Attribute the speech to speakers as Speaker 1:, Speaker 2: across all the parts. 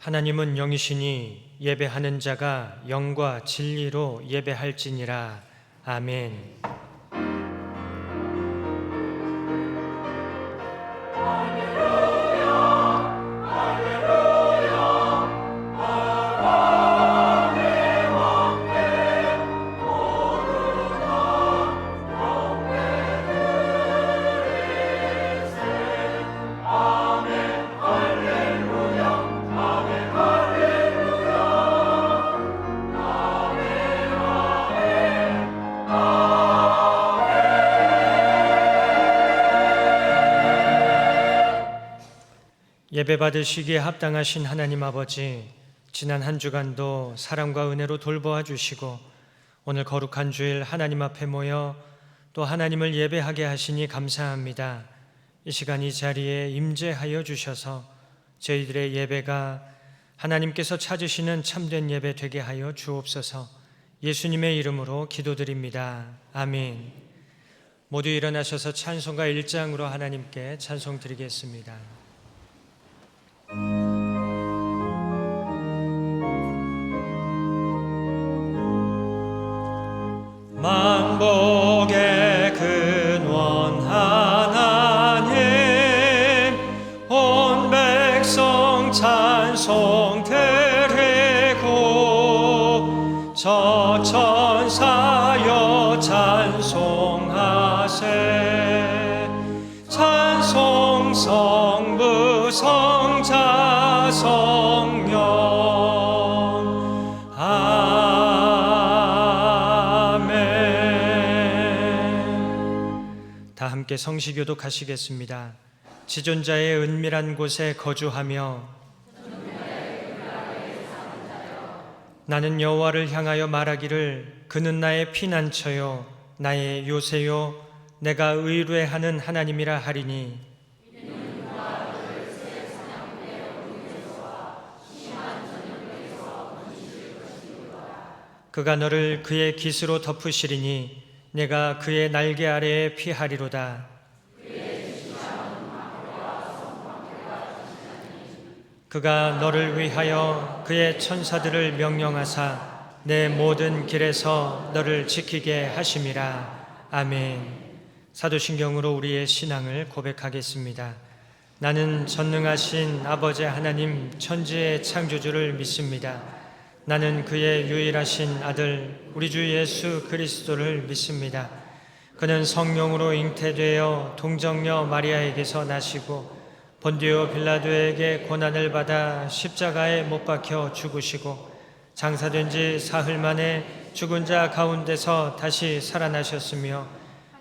Speaker 1: 하나님은 영이시니 예배하는 자가 영과 진리로 예배할지니라. 아멘. 예배 받으시기에 합당하신 하나님 아버지, 지난 한 주간도 사랑과 은혜로 돌보아 주시고 오늘 거룩한 주일 하나님 앞에 모여 또 하나님을 예배하게 하시니 감사합니다. 이 시간 이 자리에 임재하여 주셔서 저희들의 예배가 하나님께서 찾으시는 참된 예배 되게 하여 주옵소서. 예수님의 이름으로 기도드립니다. 아멘. 모두 일어나셔서 찬송가 1장으로 하나님께 찬송 드리겠습니다. 만복의 근원 하나님, 온 백성 찬송 드리고 저 천사여 찬송하세. 찬송 성부 성자 성령. 다 함께 성시교독 하시겠습니다. 지존자의 은밀한 곳에 거주하며 나는 여호와를 향하여 말하기를 그는 나의 피난처요 나의 요새요 내가 의뢰하는 하나님이라 하리니. 그가 너를 그의 깃으로 덮으시리니 내가 그의 날개 아래에 피하리로다. 그가 너를 위하여 그의 천사들을 명령하사 내 모든 길에서 너를 지키게 하심이라. 아멘. 사도신경으로 우리의 신앙을 고백하겠습니다. 나는 전능하신 아버지 하나님 천지의 창조주를 믿습니다. 나는 그의 유일하신 아들 우리 주 예수 그리스도를 믿습니다. 그는 성령으로 잉태되어 동정녀 마리아에게서 나시고 본디오 빌라도에게 고난을 받아 십자가에 못 박혀 죽으시고 장사된 지 사흘 만에 죽은 자 가운데서 다시 살아나셨으며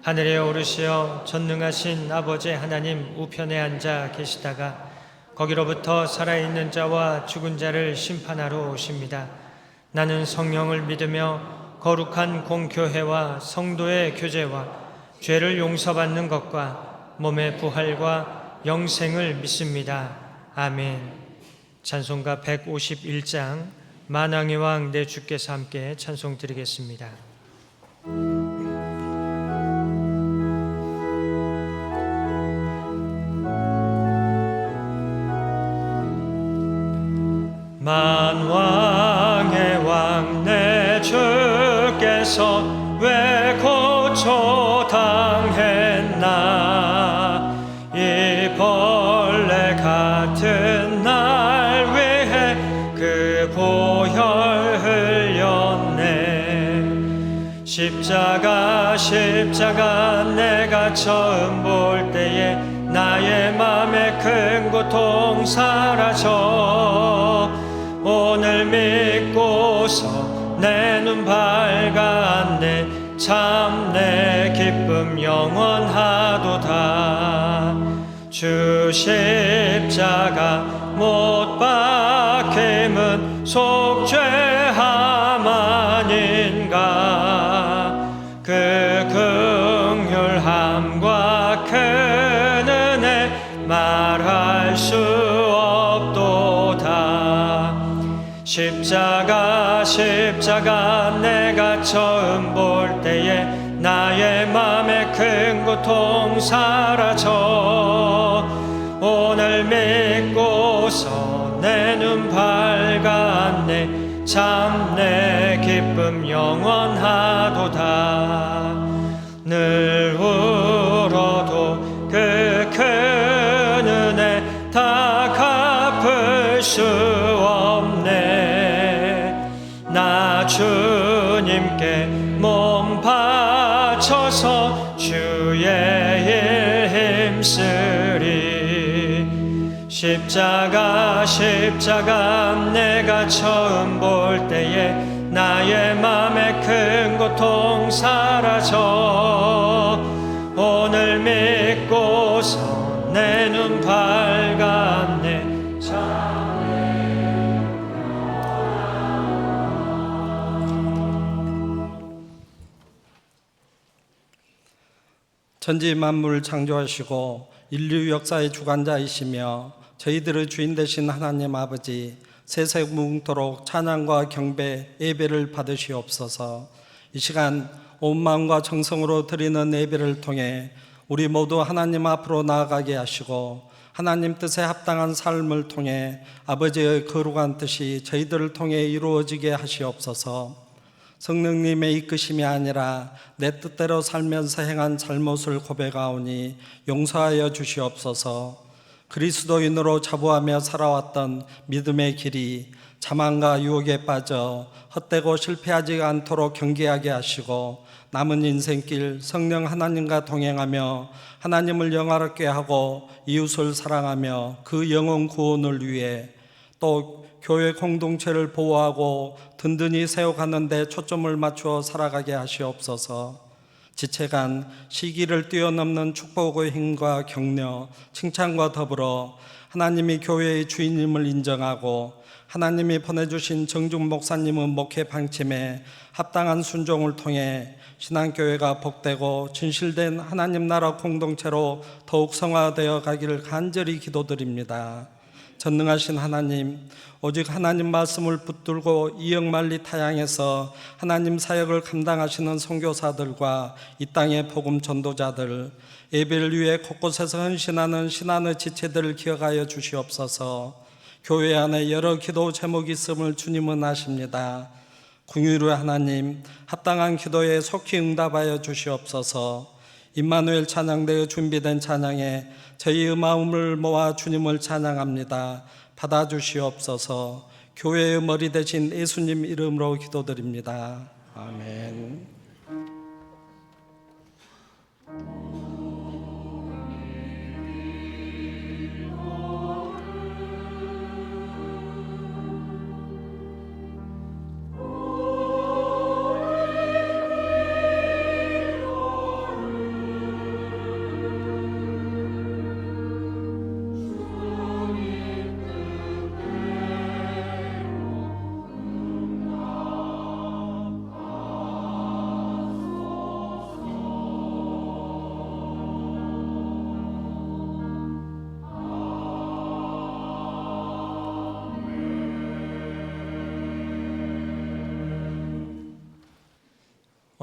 Speaker 1: 하늘에 오르시어 전능하신 아버지 하나님 우편에 앉아 계시다가 거기로부터 살아있는 자와 죽은 자를 심판하러 오십니다. 나는 성령을 믿으며 거룩한 공교회와 성도의 교제와 죄를 용서받는 것과 몸의 부활과 영생을 믿습니다. 아멘. 찬송가 151장 만왕의 왕 내 주께서 함께 찬송 드리겠습니다. 만왕의 왕 내 주께서 왜 고초당했나. 이 벌레 같은 날 위해 그 보혈 흘렸네. 십자가 내가 처음 볼 때에 나의 맘에 큰 고통 사라져. 오늘 믿고서 내 눈 밝았네. 참 내 기쁨 영원하도다. 주 십자가 못 박힘은 속죄함 아닌가. 그 긍휼함과 큰 은혜 말할 수 없도다. 십자가 내가 처음 볼 때에 나의 맘에 큰 고통 사라져. 오늘 믿고서 내 눈 밝 참 내 기쁨 영원하도다. 늘 울어도 그 큰 은혜 다 갚을 수 없네. 나 주님께 몸 바쳐서 주의 일 힘쓰리. 십자가 내가 처음 볼 때에 나의 맘에 큰 고통 사라져. 오늘 믿고서 내 눈 밝았네.
Speaker 2: 천지 만물을 창조하시고 인류 역사의 주관자이시며 저희들의 주인 되신 하나님 아버지, 세세 무궁토록 찬양과 경배, 예배를 받으시옵소서. 이 시간 온 마음과 정성으로 드리는 예배를 통해 우리 모두 하나님 앞으로 나아가게 하시고 하나님 뜻에 합당한 삶을 통해 아버지의 거룩한 뜻이 저희들을 통해 이루어지게 하시옵소서. 성령님의 이끄심이 아니라 내 뜻대로 살면서 행한 잘못을 고백하오니 용서하여 주시옵소서. 그리스도인으로 자부하며 살아왔던 믿음의 길이 자만과 유혹에 빠져 헛되고 실패하지 않도록 경계하게 하시고 남은 인생길 성령 하나님과 동행하며 하나님을 영화롭게 하고 이웃을 사랑하며 그 영혼 구원을 위해 또 교회 공동체를 보호하고 든든히 세워가는 데 초점을 맞추어 살아가게 하시옵소서. 지체간 시기를 뛰어넘는 축복의 힘과 격려, 칭찬과 더불어 하나님이 교회의 주인님을 인정하고 하나님이 보내주신 정중 목사님의 목회 방침에 합당한 순종을 통해 신앙교회가 복되고 진실된 하나님 나라 공동체로 더욱 성화되어 가기를 간절히 기도드립니다. 전능하신 하나님, 오직 하나님 말씀을 붙들고 이역만리 타향해서 하나님 사역을 감당하시는 선교사들과 이 땅의 복음 전도자들, 예배를 위해 곳곳에서 헌신하는 신앙의 지체들을 기억하여 주시옵소서. 교회 안에 여러 기도 제목이 있음을 주님은 아십니다. 긍휼의 하나님, 합당한 기도에 속히 응답하여 주시옵소서. 임마누엘 찬양대에 준비된 찬양에 저희의 마음을 모아 주님을 찬양합니다. 받아주시옵소서. 교회의 머리 되신 예수님 이름으로 기도드립니다. 아멘.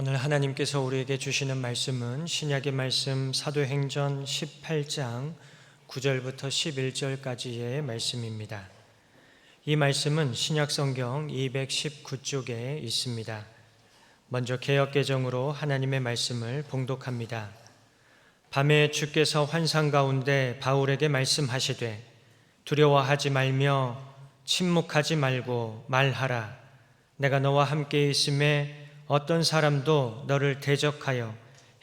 Speaker 1: 오늘 하나님께서 우리에게 주시는 말씀은 신약의 말씀 사도행전 18장 9절부터 11절까지의 말씀입니다. 이 말씀은 신약성경 219쪽에 있습니다. 먼저 개역개정으로 하나님의 말씀을 봉독합니다. 밤에 주께서 환상 가운데 바울에게 말씀하시되 두려워하지 말며 침묵하지 말고 말하라. 내가 너와 함께 있음에 어떤 사람도 너를 대적하여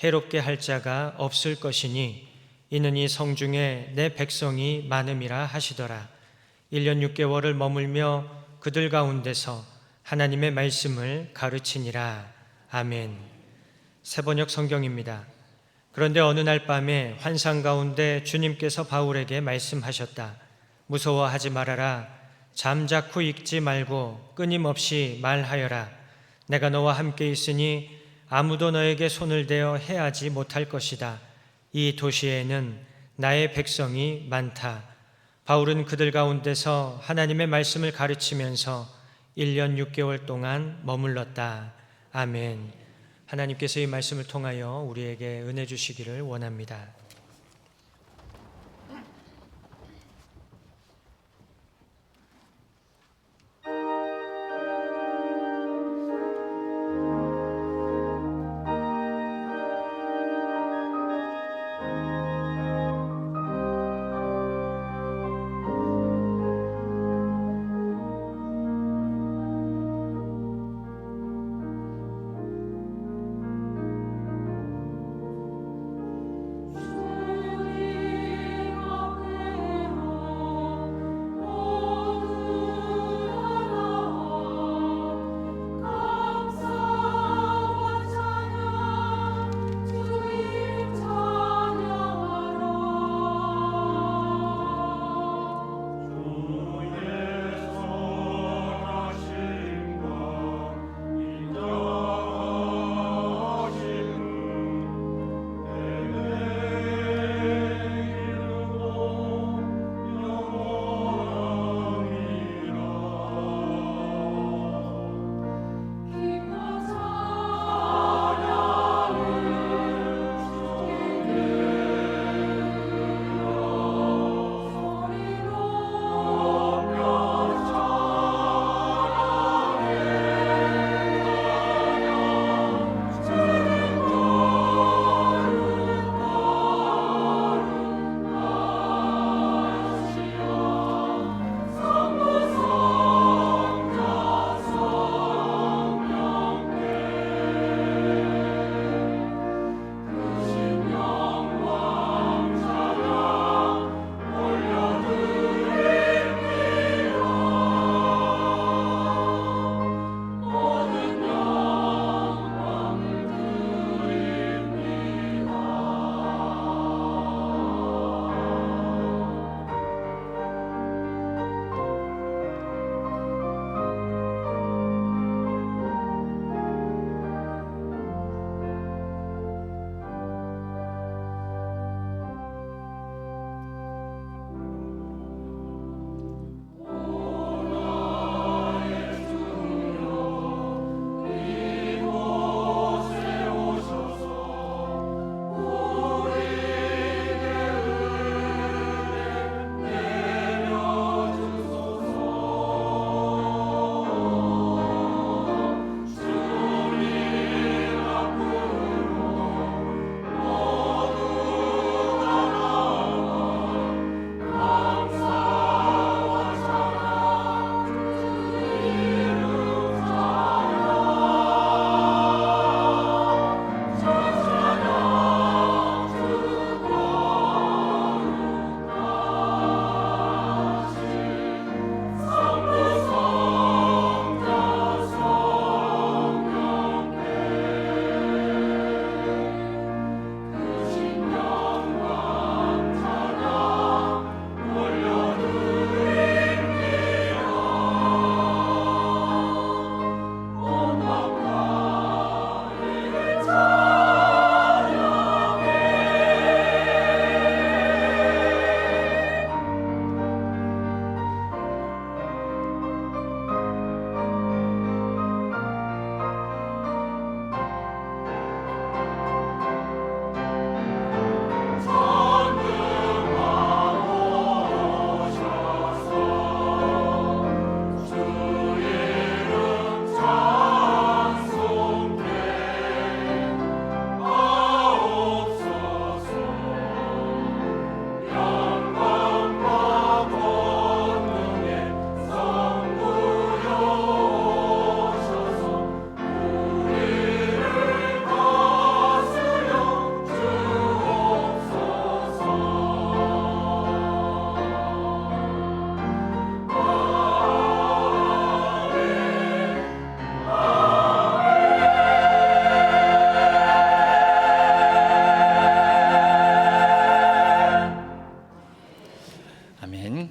Speaker 1: 해롭게 할 자가 없을 것이니 이는 이 성중에 내 백성이 많음이라 하시더라. 1년 6개월을 머물며 그들 가운데서 하나님의 말씀을 가르치니라. 아멘. 새번역 성경입니다. 그런데 어느 날 밤에 환상 가운데 주님께서 바울에게 말씀하셨다. 무서워하지 말아라. 잠자코 읽지 말고 끊임없이 말하여라. 내가 너와 함께 있으니 아무도 너에게 손을 대어 해하지 못할 것이다. 이 도시에는 나의 백성이 많다. 바울은 그들 가운데서 하나님의 말씀을 가르치면서 1년 6개월 동안 머물렀다. 아멘. 하나님께서 이 말씀을 통하여 우리에게 은혜 주시기를 원합니다.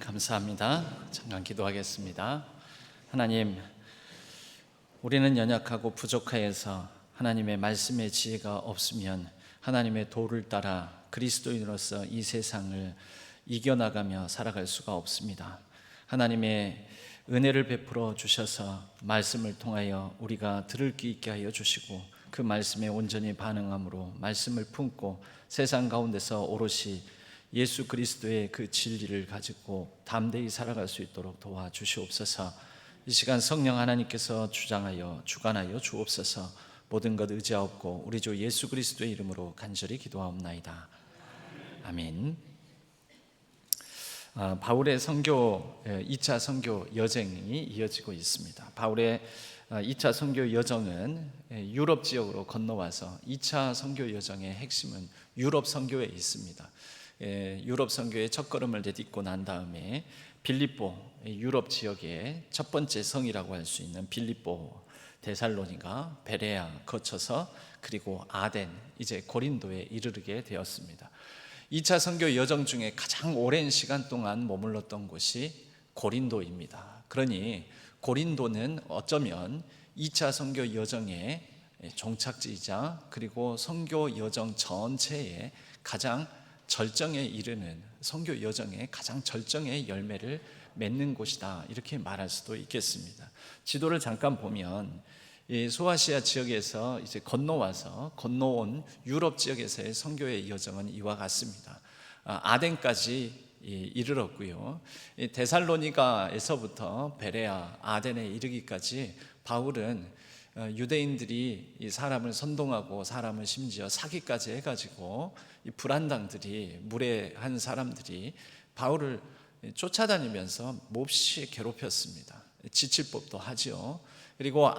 Speaker 3: 감사합니다. 잠깐 기도하겠습니다. 하나님, 우리는 연약하고 부족하여서 하나님의 말씀의 지혜가 없으면 하나님의 도를 따라 그리스도인으로서 이 세상을 이겨나가며 살아갈 수가 없습니다. 하나님의 은혜를 베풀어 주셔서 말씀을 통하여 우리가 들을 귀 있게 하여 주시고 그 말씀에 온전히 반응함으로 말씀을 품고 세상 가운데서 오롯이 예수 그리스도의 그 진리를 가지고 담대히 살아갈 수 있도록 도와주시옵소서. 이 시간 성령 하나님께서 주장하여 주관하여 주옵소서. 모든 것 의지하옵고 우리 주 예수 그리스도의 이름으로 간절히 기도하옵나이다. 아멘. 바울의 선교 2차 선교 여정이 이어지고 있습니다. 바울의 2차 선교 여정은 유럽 지역으로 건너와서 2차 선교 여정의 핵심은 유럽 선교에 있습니다. 유럽 선교의 첫걸음을 내딛고 난 다음에 빌립보, 유럽 지역의 첫 번째 성이라고 할 수 있는 빌립보, 데살로니가, 베레아 거쳐서 그리고 아덴, 이제 고린도에 이르게 되었습니다. 2차 선교 여정 중에 가장 오랜 시간 동안 머물렀던 곳이 고린도입니다. 그러니 고린도는 어쩌면 2차 선교 여정의 종착지이자 그리고 선교 여정 전체의 가장 절정에 이르는, 선교 여정의 가장 절정의 열매를 맺는 곳이다, 이렇게 말할 수도 있겠습니다. 지도를 잠깐 보면 이 소아시아 지역에서 이제 건너온 유럽 지역에서의 선교의 여정은 이와 같습니다. 아덴까지 이르렀고요. 데살로니가에서부터 베레아, 아덴에 이르기까지 바울은 유대인들이 이 사람을 선동하고 사람을 심지어 사기까지 해가지고 이 불안당들이, 무례한 사람들이 바울을 쫓아다니면서 몹시 괴롭혔습니다. 지칠 법도 하지요. 그리고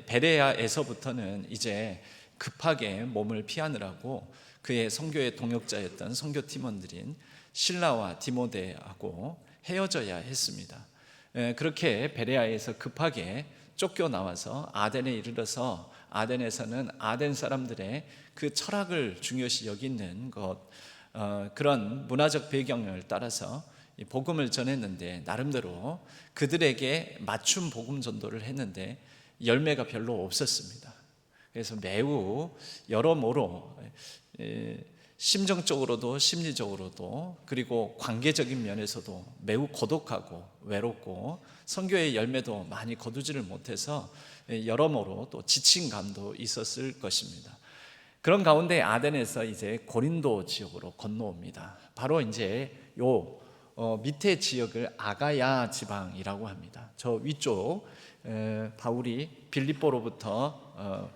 Speaker 3: 베레아에서부터는 이제 급하게 몸을 피하느라고 그의 선교의 동역자였던 선교 팀원들인 실라와 디모데하고 헤어져야 했습니다. 그렇게 베레아에서 급하게 쫓겨나와서 아덴에 이르러서 아덴에서는 아덴 사람들의 그 철학을 중요시 여기는 그런 문화적 배경을 따라서 복음을 전했는데, 나름대로 그들에게 맞춤 복음 전도를 했는데 열매가 별로 없었습니다. 그래서 매우 여러모로 심정적으로도 심리적으로도 그리고 관계적인 면에서도 매우 고독하고 외롭고 선교의 열매도 많이 거두지를 못해서 여러모로 또 지친 감도 있었을 것입니다. 그런 가운데 아덴에서 이제 고린도 지역으로 건너옵니다. 바로 이제 밑에 지역을 아가야 지방이라고 합니다. 저 위쪽 바울이 빌립보로부터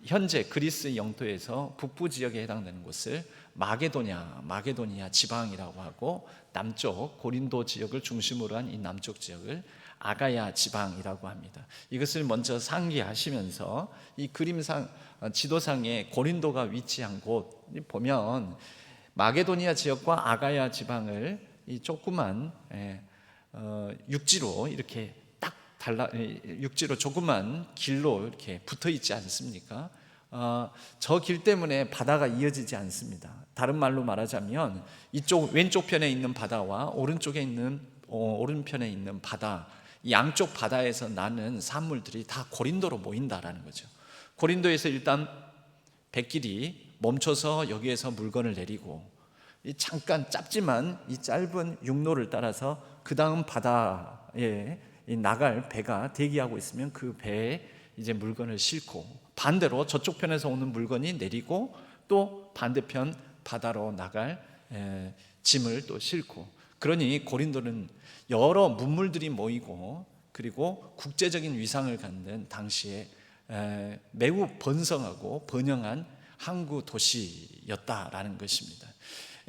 Speaker 3: 현재 그리스 영토에서 북부 지역에 해당되는 곳을 마게도니아 지방이라고 하고, 남쪽 고린도 지역을 중심으로 한 이 남쪽 지역을 아가야 지방이라고 합니다. 이것을 먼저 상기하시면서 이 그림상 지도상에 고린도가 위치한 곳 보면 마게도니아 지역과 아가야 지방을 이 조그만 육지로 이렇게 육지로 조그만 길로 이렇게 붙어 있지 않습니까? 저 길 때문에 바다가 이어지지 않습니다. 다른 말로 말하자면 이쪽 왼쪽 편에 있는 바다와 오른편에 있는 바다, 이 양쪽 바다에서 나는 산물들이 다 고린도로 모인다라는 거죠. 고린도에서 일단 백길이 멈춰서 여기에서 물건을 내리고, 잠깐 짧지만 이 짧은 육로를 따라서 그 다음 바다에 나갈 배가 대기하고 있으면 그 배에 이제 물건을 싣고, 반대로 저쪽 편에서 오는 물건이 내리고 또 반대편 바다로 나갈 짐을 또 싣고, 그러니 고린도는 여러 문물들이 모이고 그리고 국제적인 위상을 갖는 당시에 매우 번성하고 번영한 항구 도시였다라는 것입니다.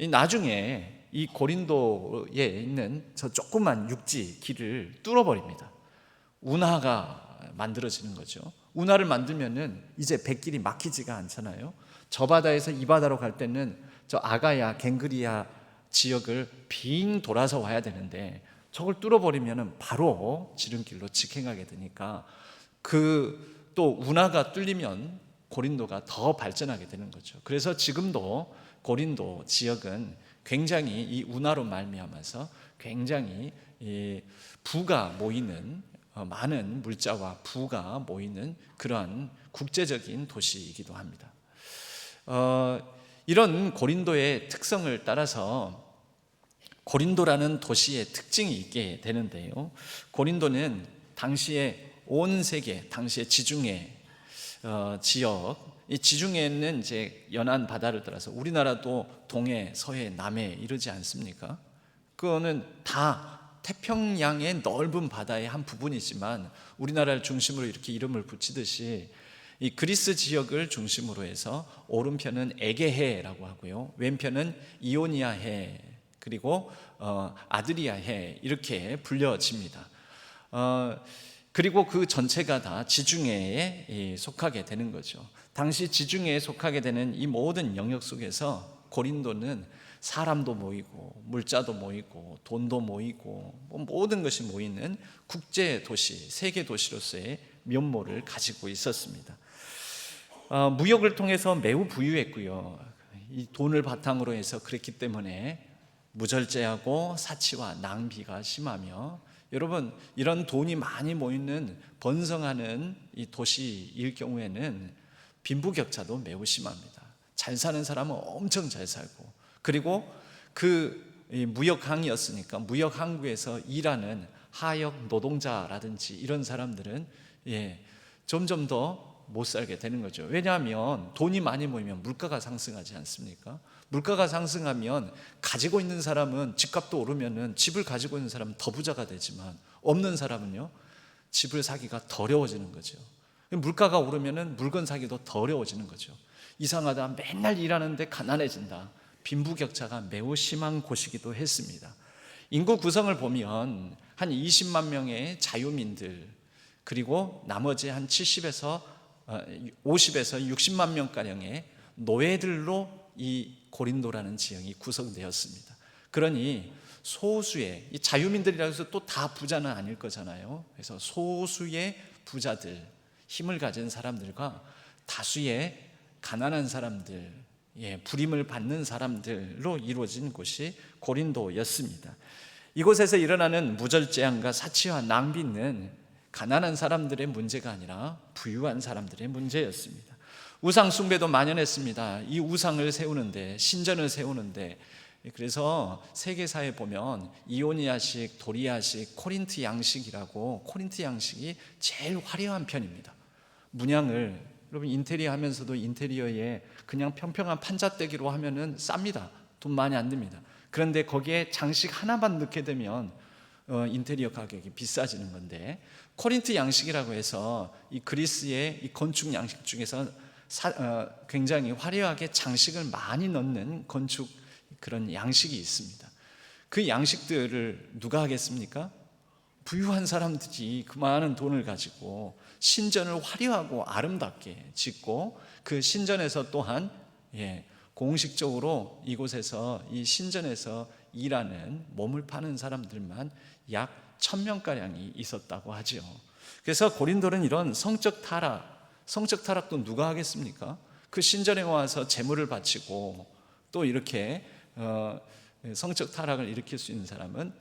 Speaker 3: 나중에 이 고린도에 있는 저 조그만 육지 길을 뚫어버립니다. 운하가 만들어지는 거죠. 운하를 만들면은 이제 백길이 막히지가 않잖아요. 저 바다에서 이 바다로 갈 때는 저 아가야, 갱그리아 지역을 빙 돌아서 와야 되는데 저걸 뚫어버리면은 바로 지름길로 직행하게 되니까 또 운하가 뚫리면 고린도가 더 발전하게 되는 거죠. 그래서 지금도 고린도 지역은 굉장히 이 운하로 말미암아서 굉장히 이 부가 모이는 많은 물자와 부가 모이는 그러한 국제적인 도시이기도 합니다. 이런 고린도의 특성을 따라서 고린도라는 도시의 특징이 있게 되는데요. 고린도는 당시에 온 세계, 당시의 지중해 지역, 이 지중해는 이제 연안 바다를 따라서 우리나라도 동해, 서해, 남해 이러지 않습니까? 그거는 다 태평양의 넓은 바다의 한 부분이지만 우리나라를 중심으로 이렇게 이름을 붙이듯이 이 그리스 지역을 중심으로 해서 오른편은 에게해라고 하고요, 왼편은 이오니아해, 그리고 아드리아해 이렇게 불려집니다. 그리고 그 전체가 다 지중해에 속하게 되는 거죠. 당시 지중해에 속하게 되는 이 모든 영역 속에서 고린도는 사람도 모이고 물자도 모이고 돈도 모이고 모든 것이 모이는 국제 도시, 세계 도시로서의 면모를 가지고 있었습니다. 무역을 통해서 매우 부유했고요. 이 돈을 바탕으로 해서 그랬기 때문에 무절제하고 사치와 낭비가 심하며, 여러분 이런 돈이 많이 모이는 번성하는 이 도시일 경우에는 빈부격차도 매우 심합니다. 잘 사는 사람은 엄청 잘 살고, 그리고 그 무역항이었으니까 무역항구에서 일하는 하역 노동자라든지 이런 사람들은 점점 더 못 살게 되는 거죠. 왜냐하면 돈이 많이 모이면 물가가 상승하지 않습니까? 물가가 상승하면 가지고 있는 사람은 집값도 오르면은 집을 가지고 있는 사람은 더 부자가 되지만 없는 사람은요, 집을 사기가 더 어려워지는 거죠. 물가가 오르면은 물건 사기도 더 어려워지는 거죠. 이상하다, 맨날 일하는데 가난해진다. 빈부격차가 매우 심한 곳이기도 했습니다. 인구 구성을 보면 한 20만 명의 자유민들, 그리고 나머지 한 50에서 60만 명가량의 노예들로 이 고린도라는 지역이 구성되었습니다. 그러니 소수의, 이 자유민들이라고 해서 또 다 부자는 아닐 거잖아요. 그래서 소수의 부자들, 힘을 가진 사람들과 다수의 가난한 사람들, 부림을 받는 사람들로 이루어진 곳이 고린도였습니다. 이곳에서 일어나는 무절제함과 사치와 낭비는 가난한 사람들의 문제가 아니라 부유한 사람들의 문제였습니다. 우상 숭배도 만연했습니다. 이 우상을 세우는데, 신전을 세우는데, 그래서 세계사에 보면 이오니아식, 도리아식, 코린트 양식이라고, 코린트 양식이 제일 화려한 편입니다. 문양을, 여러분 인테리어 하면서도 인테리어에 그냥 평평한 판잣대기로 하면은 쌉니다. 돈 많이 안 듭니다. 그런데 거기에 장식 하나만 넣게 되면 인테리어 가격이 비싸지는 건데, 코린트 양식이라고 해서 이 그리스의 이 건축 양식 중에서 굉장히 화려하게 장식을 많이 넣는 건축 그런 양식이 있습니다. 그 양식들을 누가 하겠습니까? 부유한 사람들이 그 많은 돈을 가지고 신전을 화려하고 아름답게 짓고, 그 신전에서 또한 공식적으로 이곳에서, 이 신전에서 일하는, 몸을 파는 사람들만 약 1000명가량이 있었다고 하죠. 그래서 고린도는 이런 성적 타락도 누가 하겠습니까? 그 신전에 와서 제물을 바치고 또 이렇게 성적 타락을 일으킬 수 있는 사람은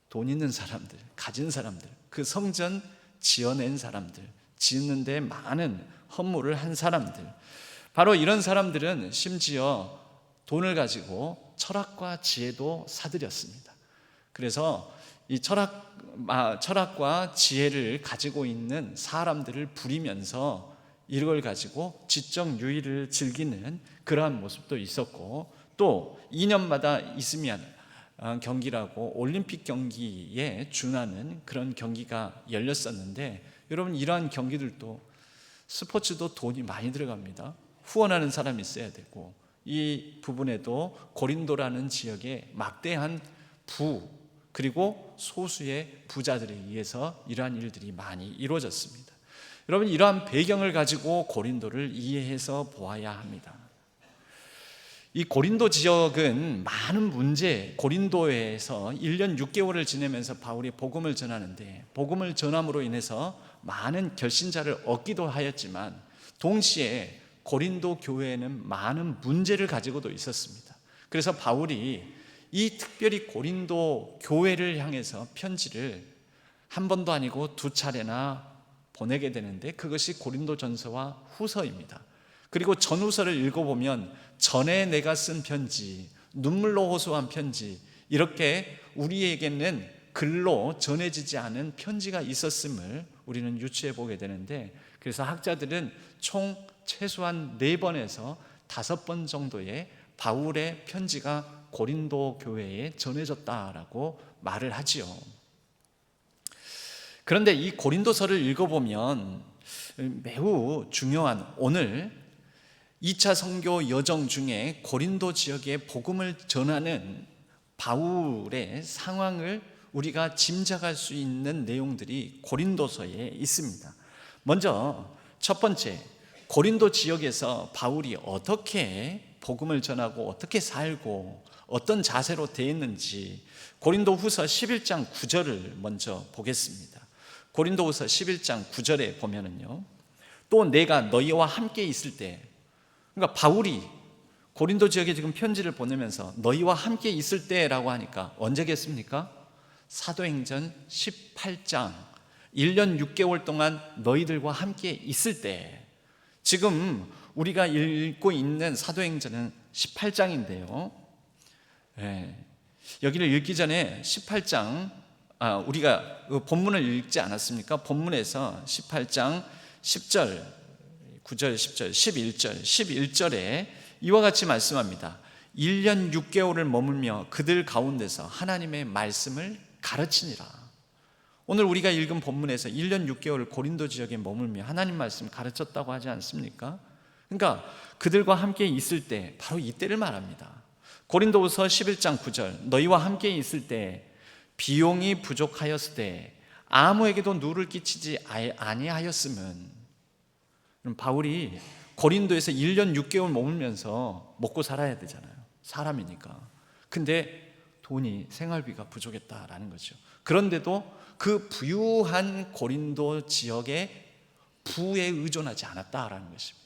Speaker 3: 돈 있는 사람들, 가진 사람들, 그 성전 지어낸 사람들, 짓는데 많은 헌물을 한 사람들, 바로 이런 사람들은 심지어 돈을 가지고 철학과 지혜도 사들였습니다. 그래서 이 철학과 지혜를 가지고 있는 사람들을 부리면서 이걸 가지고 지적 유의를 즐기는 그러한 모습도 있었고, 또 2년마다 이스미안 경기라고 올림픽 경기에 준하는 그런 경기가 열렸었는데, 여러분 이러한 경기들도, 스포츠도 돈이 많이 들어갑니다. 후원하는 사람이 있어야 되고, 이 부분에도 고린도라는 지역에 막대한 그리고 소수의 부자들에 의해서 이러한 일들이 많이 이루어졌습니다. 여러분 이러한 배경을 가지고 고린도를 이해해서 보아야 합니다. 이 고린도 지역은 많은 고린도에서 1년 6개월을 지내면서 바울이 복음을 전하는데, 복음을 전함으로 인해서 많은 결신자를 얻기도 하였지만, 동시에 고린도 교회에는 많은 문제를 가지고도 있었습니다. 그래서 바울이 이 특별히 고린도 교회를 향해서 편지를 한 번도 아니고 두 차례나 보내게 되는데, 그것이 고린도전서와 후서입니다. 그리고 전후서를 읽어보면 전에 내가 쓴 편지, 눈물로 호소한 편지, 이렇게 우리에게는 글로 전해지지 않은 편지가 있었음을 우리는 유추해 보게 되는데, 그래서 학자들은 총 최소한 4번에서 5번 정도의 바울의 편지가 고린도 교회에 전해졌다라고 말을 하지요. 그런데 이 고린도서를 읽어보면 매우 중요한, 오늘 2차 선교 여정 중에 고린도 지역에 복음을 전하는 바울의 상황을 우리가 짐작할 수 있는 내용들이 고린도서에 있습니다. 먼저 첫 번째, 고린도 지역에서 바울이 어떻게 복음을 전하고 어떻게 살고 어떤 자세로 대했는지 고린도 후서 11장 9절을 먼저 보겠습니다. 고린도 후서 11장 9절에 보면은요, 또 내가 너희와 함께 있을 때, 그러니까 바울이 고린도 지역에 지금 편지를 보내면서 너희와 함께 있을 때라고 하니까 언제겠습니까? 사도행전 18장 1년 6개월 동안 너희들과 함께 있을 때, 지금 우리가 읽고 있는 사도행전은 18장인데요. 여기를 읽기 전에 18장, 우리가 본문을 읽지 않았습니까? 본문에서 18장 10절, 9절, 10절, 11절, 11절에 이와 같이 말씀합니다. 1년 6개월을 머물며 그들 가운데서 하나님의 말씀을 가르치니라. 오늘 우리가 읽은 본문에서 1년 6개월 고린도 지역에 머물며 하나님 말씀 가르쳤다고 하지 않습니까? 그러니까 그들과 함께 있을 때, 바로 이때를 말합니다. 고린도후서 11장 9절, 너희와 함께 있을 때 비용이 부족하였을 때 아무에게도 누를 끼치지 아니하였음은, 그럼 바울이 고린도에서 1년 6개월 머물면서 먹고 살아야 되잖아요. 사람이니까. 근데 돈이, 생활비가 부족했다라는 거죠. 그런데도 그 부유한 고린도 지역의 부에 의존하지 않았다라는 것입니다.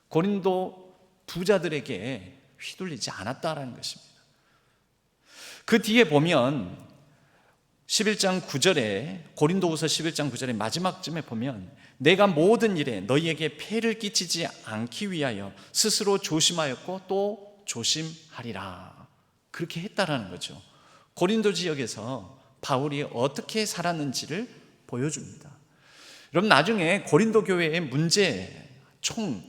Speaker 3: 고린도 부자들에게 휘둘리지 않았다라는 것입니다. 그 뒤에 보면 11장 9절에, 고린도후서 11장 9절의 마지막쯤에 보면 내가 모든 일에 너희에게 폐를 끼치지 않기 위하여 스스로 조심하였고 또 조심하리라, 그렇게 했다라는 거죠. 고린도 지역에서 바울이 어떻게 살았는지를 보여줍니다. 여러분, 나중에 고린도 교회의 문제 총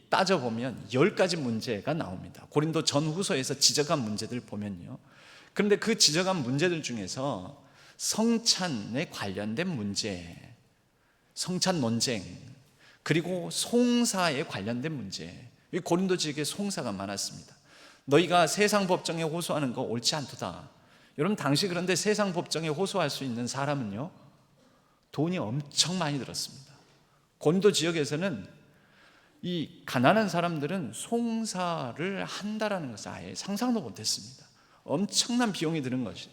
Speaker 3: 따져보면 10가지 문제가 나옵니다. 고린도 전후서에서 지적한 문제들 보면요. 그런데 그 지적한 문제들 중에서 성찬에 관련된 문제, 성찬 논쟁, 그리고 송사에 관련된 문제, 고린도 지역에 송사가 많았습니다. 너희가 세상 법정에 호소하는 거 옳지 않도다. 여러분, 당시 그런데 세상 법정에 호소할 수 있는 사람은요, 돈이 엄청 많이 들었습니다. 고린도 지역에서는 이 가난한 사람들은 송사를 한다라는 것을 아예 상상도 못했습니다. 엄청난 비용이 드는 것이.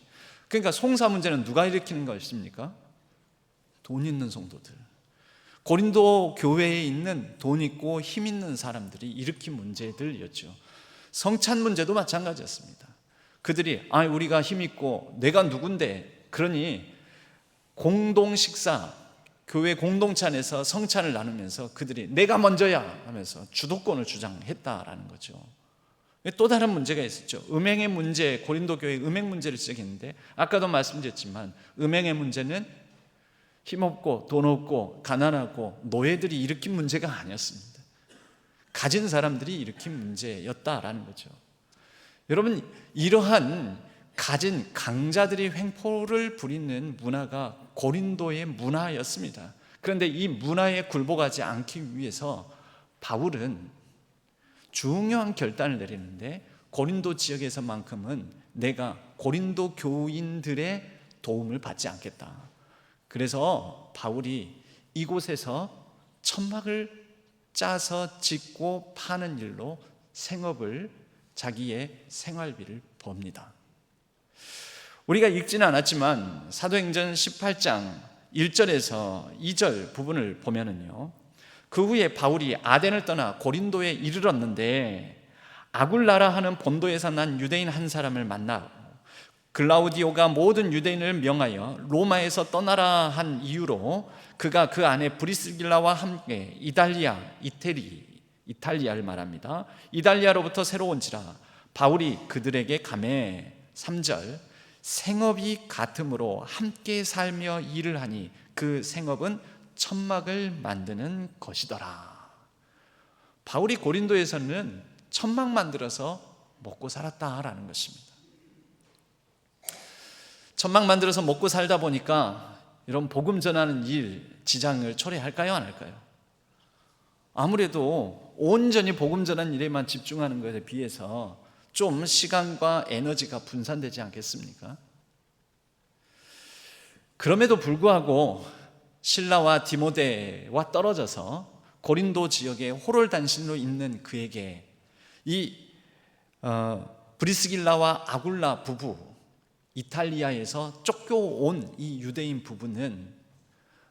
Speaker 3: 그러니까 송사 문제는 누가 일으키는 것입니까? 돈 있는 성도들, 고린도 교회에 있는 돈 있고 힘 있는 사람들이 일으킨 문제들이었죠. 성찬 문제도 마찬가지였습니다. 그들이 우리가 힘 있고 내가 누군데, 그러니 공동 식사, 교회 공동찬에서 성찬을 나누면서 그들이 내가 먼저야 하면서 주도권을 주장했다라는 거죠. 또 다른 문제가 있었죠. 음행의 문제, 고린도 교회 음행 문제를 지적했는데, 아까도 말씀드렸지만 음행의 문제는 힘없고 돈 없고 가난하고 노예들이 일으킨 문제가 아니었습니다. 가진 사람들이 일으킨 문제였다라는 거죠. 여러분, 이러한 가진 강자들이 횡포를 부리는 문화가 고린도의 문화였습니다. 그런데 이 문화에 굴복하지 않기 위해서 바울은 중요한 결단을 내리는데, 고린도 지역에서만큼은 내가 고린도 교인들의 도움을 받지 않겠다. 그래서 바울이 이곳에서 천막을 짜서 짓고 파는 일로 생업을, 자기의 생활비를 법니다. 우리가 읽지는 않았지만 사도행전 18장 1절에서 2절 부분을 보면은요, 그 후에 바울이 아덴을 떠나 고린도에 이르렀는데 아굴라라 하는 본도에서 난 유대인 한 사람을 만나 글라우디오가 모든 유대인을 명하여 로마에서 떠나라 한 이유로 그가 그 안에 브리스길라와 함께 이탈리아를 말합니다. 이달리아로부터 새로 온지라 바울이 그들에게 가매 3절 생업이 같음으로 함께 살며 일을 하니 그 생업은 천막을 만드는 것이더라. 바울이 고린도에서는 천막 만들어서 먹고 살았다라는 것입니다. 천막 만들어서 먹고 살다 보니까 이런 복음 전하는 일 지장을 초래할까요? 안 할까요? 아무래도 온전히 복음 전하는 일에만 집중하는 것에 비해서 좀 시간과 에너지가 분산되지 않겠습니까? 그럼에도 불구하고 실라와 디모데와 떨어져서 고린도 지역에 호롤단신으로 있는 그에게 이 브리스길라와 아굴라 부부, 이탈리아에서 쫓겨온 이 유대인 부부는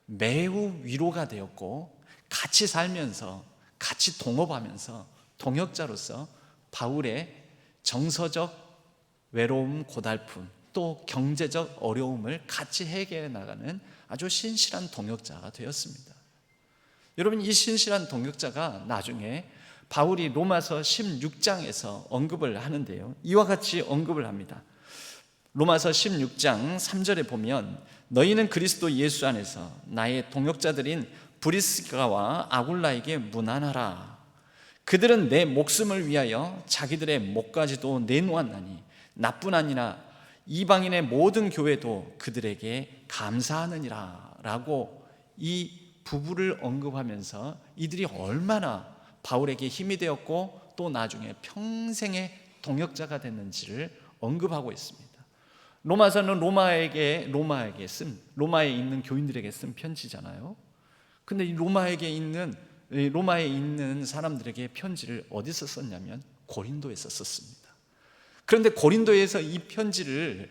Speaker 3: 매우 위로가 되었고 같이 살면서 같이 동업하면서 동역자로서 바울의 정서적 외로움, 고달픔 또 경제적 어려움을 같이 해결해 나가는 아주 신실한 동역자가 되었습니다. 여러분, 이 신실한 동역자가 나중에 바울이 로마서 16장에서 언급을 하는데요, 이와 같이 언급을 합니다. 로마서 16장 3절에 보면 너희는 그리스도 예수 안에서 나의 동역자들인 브리스가와 아굴라에게 문안하라. 그들은 내 목숨을 위하여 자기들의 목까지도 내놓았나니 나뿐 아니라 이방인의 모든 교회도 그들에게 감사하느니라 라고 이 부부를 언급하면서 이들이 얼마나 바울에게 힘이 되었고 또 나중에 평생의 동역자가 됐는지를 언급하고 있습니다. 로마서는 로마에 있는 교인들에게 쓴 편지잖아요. 근데 이 로마에 있는 사람들에게 편지를 어디서 썼냐면 고린도에서 썼습니다. 그런데 고린도에서 이 편지를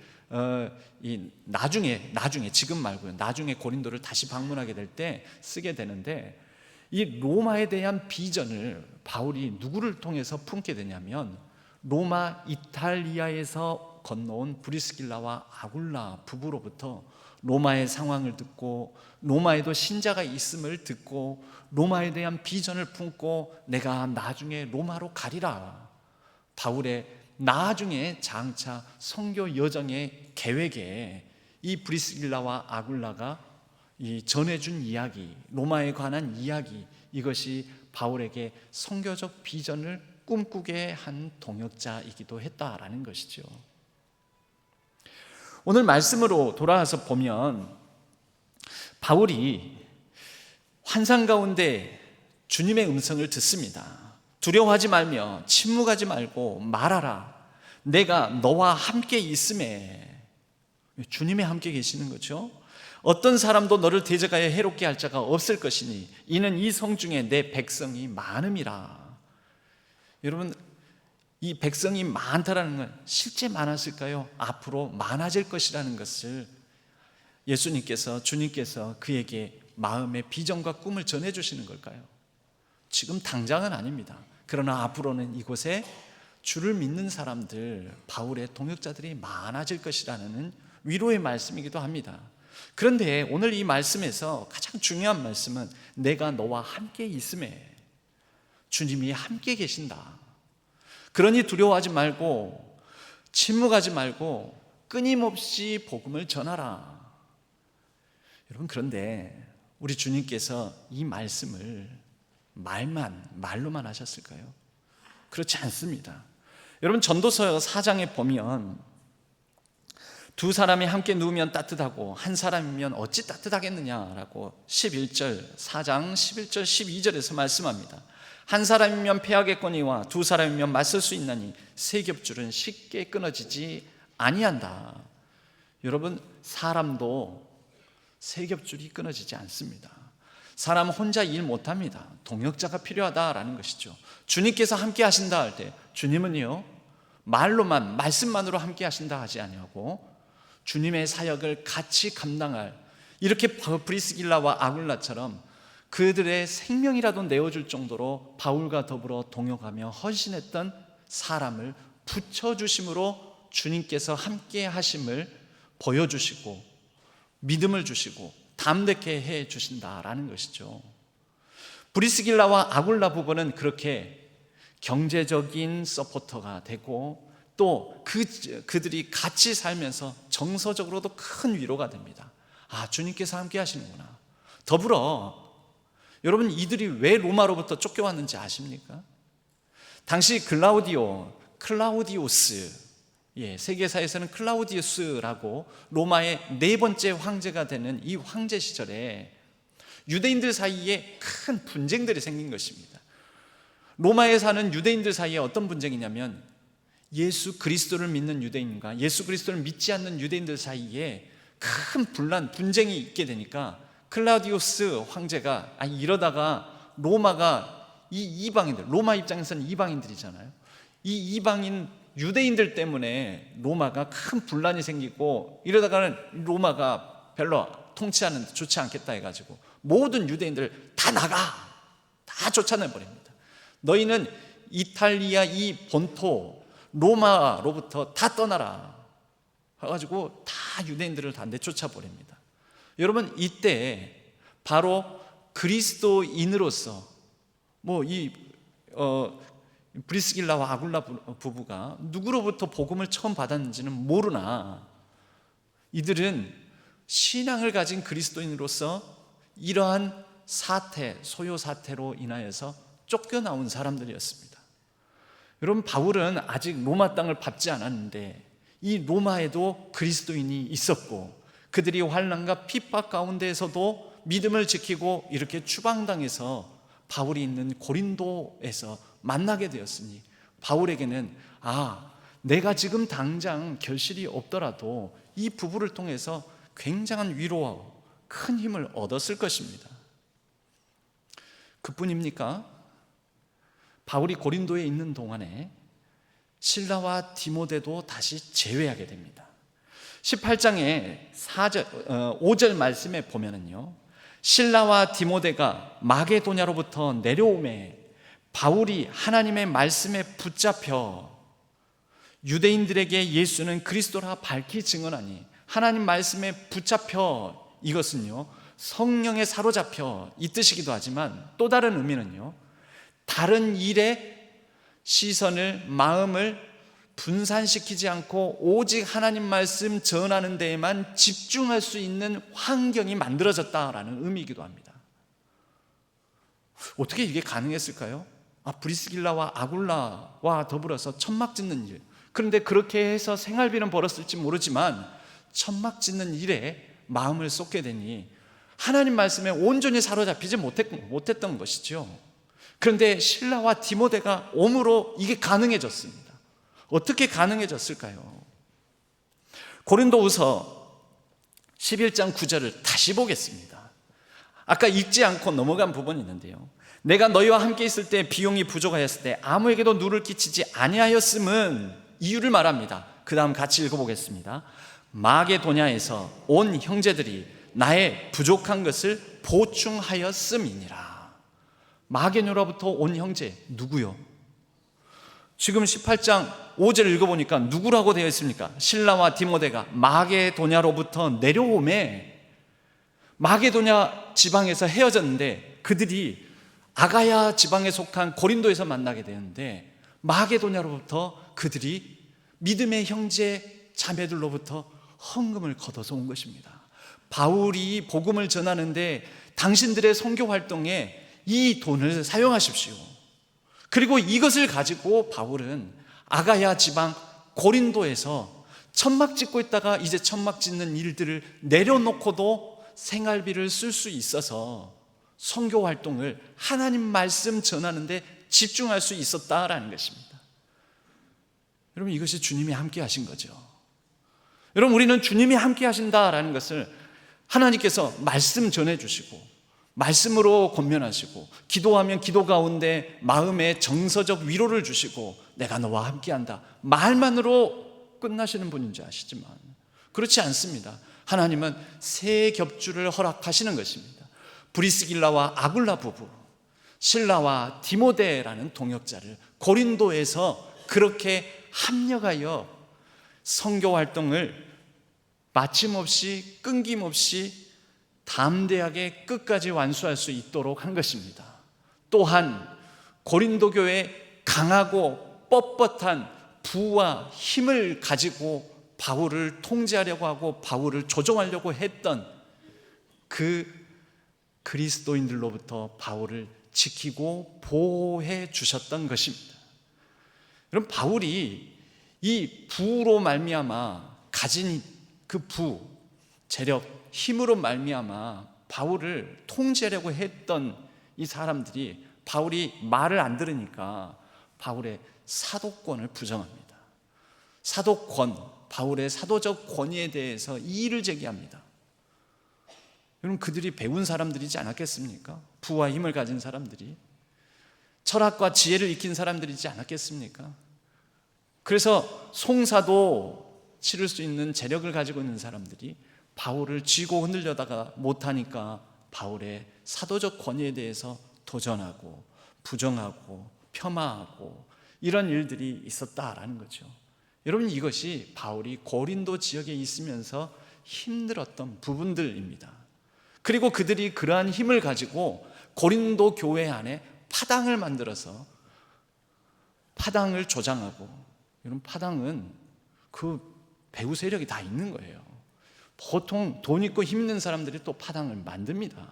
Speaker 3: 나중에 지금 말고요, 나중에 고린도를 다시 방문하게 될 때 쓰게 되는데, 이 로마에 대한 비전을 바울이 누구를 통해서 품게 되냐면 로마 이탈리아에서 건너온 브리스길라와 아굴라 부부로부터 로마의 상황을 듣고 로마에도 신자가 있음을 듣고 로마에 대한 비전을 품고 내가 나중에 로마로 가리라, 바울의 나중에 장차 선교 여정의 계획에 이 브리스길라와 아굴라가 이 전해준 이야기, 로마에 관한 이야기, 이것이 바울에게 선교적 비전을 꿈꾸게 한 동역자이기도 했다라는 것이죠. 오늘 말씀으로 돌아와서 보면 바울이 환상 가운데 주님의 음성을 듣습니다. 두려워하지 말며 침묵하지 말고 말하라. 내가 너와 함께 있음에. 주님이 함께 계시는 거죠. 어떤 사람도 너를 대적하여 해롭게 할 자가 없을 것이니 이는 이 성중에 내 백성이 많음이라. 여러분, 이 백성이 많다라는 건 실제 많았을까요? 앞으로 많아질 것이라는 것을 주님께서 그에게 마음의 비전과 꿈을 전해주시는 걸까요? 지금 당장은 아닙니다. 그러나 앞으로는 이곳에 주를 믿는 사람들, 바울의 동역자들이 많아질 것이라는 위로의 말씀이기도 합니다. 그런데 오늘 이 말씀에서 가장 중요한 말씀은 내가 너와 함께 있음에, 주님이 함께 계신다. 그러니 두려워하지 말고 침묵하지 말고 끊임없이 복음을 전하라. 여러분, 그런데 우리 주님께서 이 말씀을 말로만 하셨을까요? 그렇지 않습니다. 여러분, 전도서 4장에 보면 두 사람이 함께 누우면 따뜻하고 한 사람이면 어찌 따뜻하겠느냐라고 4장 11절 12절에서 말씀합니다. 한 사람이면 패하겠거니와 두 사람이면 맞설 수 있나니 세 겹줄은 쉽게 끊어지지 아니한다. 여러분, 사람도 세 겹줄이 끊어지지 않습니다. 사람 혼자 일 못합니다. 동역자가 필요하다라는 것이죠. 주님께서 함께 하신다 할 때 주님은요, 말씀만으로 함께 하신다 하지 아니하고 주님의 사역을 같이 감당할, 이렇게 브리스길라와 아굴라처럼 그들의 생명이라도 내어줄 정도로 바울과 더불어 동역하며 헌신했던 사람을 붙여주심으로 주님께서 함께 하심을 보여주시고 믿음을 주시고 담대케 해 주신다라는 것이죠. 브리스길라와 아굴라 부부는 그렇게 경제적인 서포터가 되고 또 그들이 같이 살면서 정서적으로도 큰 위로가 됩니다. 아, 주님께서 함께 하시는구나. 더불어 여러분, 이들이 왜 로마로부터 쫓겨왔는지 아십니까? 당시 클라우디우스, 세계사에서는 클라우디우스라고 로마의 4번째 황제가 되는 이 황제 시절에 유대인들 사이에 큰 분쟁들이 생긴 것입니다. 로마에 사는 유대인들 사이에 어떤 분쟁이냐면 예수 그리스도를 믿는 유대인과 예수 그리스도를 믿지 않는 유대인들 사이에 큰 분쟁이 있게 되니까 클라우디우스 황제가 이러다가 로마가 이 이방인들, 로마 입장에서는 이방인들이잖아요. 이 이방인 유대인들 때문에 로마가 큰 분란이 생기고 이러다가는 로마가 별로 통치하는 데 좋지 않겠다 해가지고 모든 유대인들 다 다 쫓아내버립니다. 너희는 이탈리아 이 본토 로마로부터 다 떠나라 해가지고 다 유대인들을 다 내쫓아 버립니다. 여러분, 이때 바로 그리스도인으로서 브리스길라와 아굴라 부부가 누구로부터 복음을 처음 받았는지는 모르나 이들은 신앙을 가진 그리스도인으로서 이러한 소요 사태로 인하여서 쫓겨나온 사람들이었습니다. 여러분, 바울은 아직 로마 땅을 밟지 않았는데 이 로마에도 그리스도인이 있었고 그들이 환난과 핍박 가운데에서도 믿음을 지키고 이렇게 추방당해서 바울이 있는 고린도에서 만나게 되었으니 바울에게는 내가 지금 당장 결실이 없더라도 이 부부를 통해서 굉장한 위로와 큰 힘을 얻었을 것입니다. 그뿐입니까? 바울이 고린도에 있는 동안에 실라와 디모데도 다시 제외하게 됩니다. 18장의 5절 말씀에 보면은요, 실라와 디모데가 마게도냐로부터 내려오매 바울이 하나님의 말씀에 붙잡혀 유대인들에게 예수는 그리스도라 밝히 증언하니, 하나님 말씀에 붙잡혀, 이것은요 성령에 사로잡혀 이 뜻이기도 하지만 또 다른 의미는요, 다른 일에 시선을, 마음을 분산시키지 않고 오직 하나님 말씀 전하는 데에만 집중할 수 있는 환경이 만들어졌다라는 의미이기도 합니다. 어떻게 이게 가능했을까요? 브리스길라와 아굴라와 더불어서 천막 짓는 일, 그런데 그렇게 해서 생활비는 벌었을지 모르지만 천막 짓는 일에 마음을 쏟게 되니 하나님 말씀에 온전히 사로잡히지 못했던 것이죠. 그런데 실라와 디모데가 옴으로 이게 가능해졌습니다. 어떻게 가능해졌을까요? 고린도후서 11장 9절을 다시 보겠습니다. 아까 읽지 않고 넘어간 부분이 있는데요, 내가 너희와 함께 있을 때 비용이 부족하였을 때 아무에게도 누를 끼치지 아니하였음은 이유를 말합니다. 그 다음 같이 읽어보겠습니다. 마게도냐에서 온 형제들이 나의 부족한 것을 보충하였음이니라. 마게도냐로부터 온 형제, 누구요? 지금 18장 5절을 읽어보니까 누구라고 되어 있습니까? 실라와 디모데가 마게도냐로부터 내려오매, 마게도냐 지방에서 헤어졌는데 그들이 아가야 지방에 속한 고린도에서 만나게 되는데 마게도냐로부터 그들이 믿음의 형제 자매들로부터 헌금을 걷어서 온 것입니다. 바울이 복음을 전하는데 당신들의 선교 활동에 이 돈을 사용하십시오. 그리고 이것을 가지고 바울은 아가야 지방 고린도에서 천막 짓고 있다가 이제 천막 짓는 일들을 내려놓고도 생활비를 쓸 수 있어서 선교 활동을, 하나님 말씀 전하는데 집중할 수 있었다라는 것입니다. 여러분, 이것이 주님이 함께 하신 거죠. 여러분, 우리는 주님이 함께 하신다라는 것을 하나님께서 말씀 전해주시고 말씀으로 권면하시고 기도하면 기도 가운데 마음에 정서적 위로를 주시고 내가 너와 함께한다 말만으로 끝나시는 분인지 아시지만 그렇지 않습니다. 하나님은 세 겹주를 허락하시는 것입니다. 브리스길라와 아굴라 부부, 실라와 디모데라는 동역자를 고린도에서 그렇게 합력하여 선교 활동을 마침없이 끊김없이 담대하게 끝까지 완수할 수 있도록 한 것입니다. 또한 고린도 교회에 강하고 뻣뻣한 부와 힘을 가지고 바울을 통제하려고 하고 바울을 조종하려고 했던 그 그리스도인들로부터 바울을 지키고 보호해 주셨던 것입니다. 여러분, 바울이 이 부로 말미암아 가진 그 부, 재력, 힘으로 말미암아 바울을 통제하려고 했던 이 사람들이 바울이 말을 안 들으니까 바울의 사도권을 부정합니다. 사도권, 바울의 사도적 권위에 대해서 이의를 제기합니다. 여러분, 그들이 배운 사람들이지 않았겠습니까? 부와 힘을 가진 사람들이, 철학과 지혜를 익힌 사람들이지 않았겠습니까? 그래서 송사도 치를 수 있는 재력을 가지고 있는 사람들이 바울을 쥐고 흔들려다가 못하니까 바울의 사도적 권위에 대해서 도전하고 부정하고 폄하하고 이런 일들이 있었다라는 거죠. 여러분, 이것이 바울이 고린도 지역에 있으면서 힘들었던 부분들입니다. 그리고 그들이 그러한 힘을 가지고 고린도 교회 안에 파당을 만들어서 파당을 조장하고, 여러분, 파당은 그 배후 세력이 다 있는 거예요. 보통 돈 있고 힘 있는 사람들이 또 파당을 만듭니다.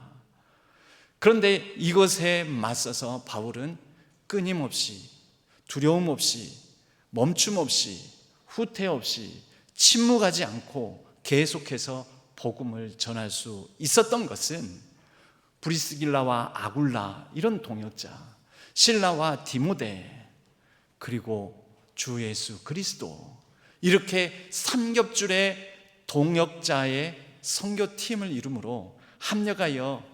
Speaker 3: 그런데 이것에 맞서서 바울은 끊임없이, 두려움 없이, 멈춤 없이, 후퇴 없이, 침묵하지 않고 계속해서 복음을 전할 수 있었던 것은 브리스길라와 아굴라, 이런 동역자, 실라와 디모데, 그리고 주 예수 그리스도, 이렇게 삼겹줄의 동역자의 선교팀을 이루므로 합력하여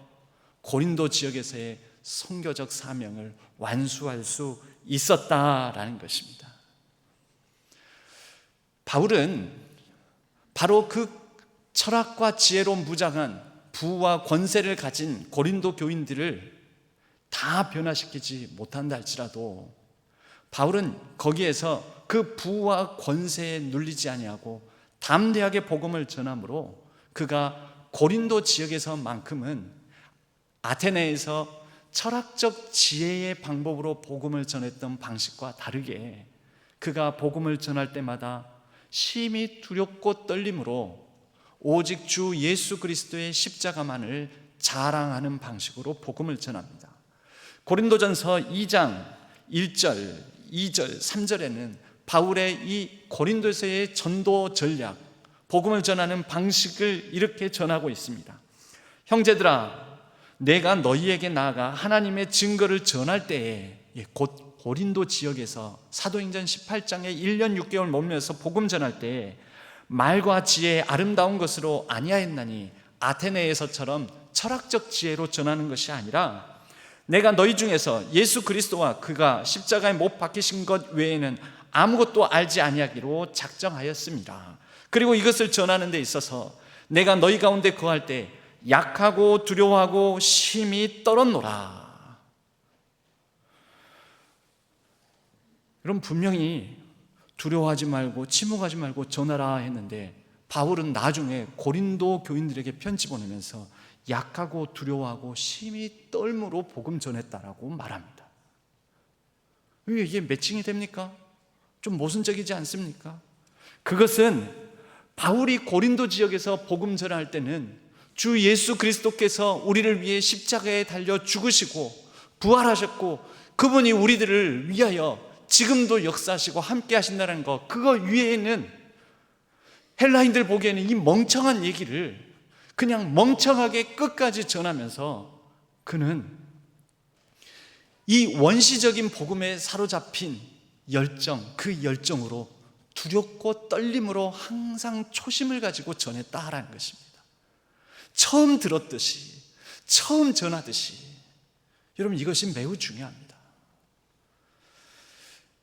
Speaker 3: 고린도 지역에서의 선교적 사명을 완수할 수 있었다라는 것입니다. 바울은 바로 그 철학과 지혜로 무장한 부와 권세를 가진 고린도 교인들을 다 변화시키지 못한다 할지라도 바울은 거기에서 그 부와 권세에 눌리지 아니하고 담대하게 복음을 전함으로 그가 고린도 지역에서만큼은 아테네에서 철학적 지혜의 방법으로 복음을 전했던 방식과 다르게 그가 복음을 전할 때마다 심히 두렵고 떨림으로 오직 주 예수 그리스도의 십자가만을 자랑하는 방식으로 복음을 전합니다. 고린도전서 2장 1절, 2절, 3절에는 바울의 이 고린도에서의 전도 전략, 복음을 전하는 방식을 이렇게 전하고 있습니다. 형제들아, 내가 너희에게 나아가 하나님의 증거를 전할 때에, 곧 고린도 지역에서 사도행전 18장에 1년 6개월 머물면서 복음 전할 때에 말과 지혜의 아름다운 것으로 아니하였나니 아테네에서처럼 철학적 지혜로 전하는 것이 아니라 내가 너희 중에서 예수 그리스도와 그가 십자가에 못 박히신 것 외에는 아무것도 알지 아니하기로 작정하였습니다. 그리고 이것을 전하는 데 있어서 내가 너희 가운데 거할 때 약하고 두려워하고 심히 떨었노라. 여러분, 분명히 두려워하지 말고 침묵하지 말고 전하라 했는데 바울은 나중에 고린도 교인들에게 편지 보내면서 약하고 두려워하고 심히 떨므로 복음 전했다라고 말합니다. 왜 이게 매칭이 됩니까? 좀 모순적이지 않습니까? 그것은 바울이 고린도 지역에서 복음 전할 때는 주 예수 그리스도께서 우리를 위해 십자가에 달려 죽으시고 부활하셨고 그분이 우리들을 위하여 지금도 역사하시고 함께 하신다는 것, 그거 위에는 헬라인들 보기에는 이 멍청한 얘기를 그냥 멍청하게 끝까지 전하면서 그는 이 원시적인 복음에 사로잡힌 열정, 그 열정으로 두렵고 떨림으로 항상 초심을 가지고 전했다라는 것입니다. 처음 들었듯이, 처음 전하듯이. 여러분, 이것이 매우 중요합니다.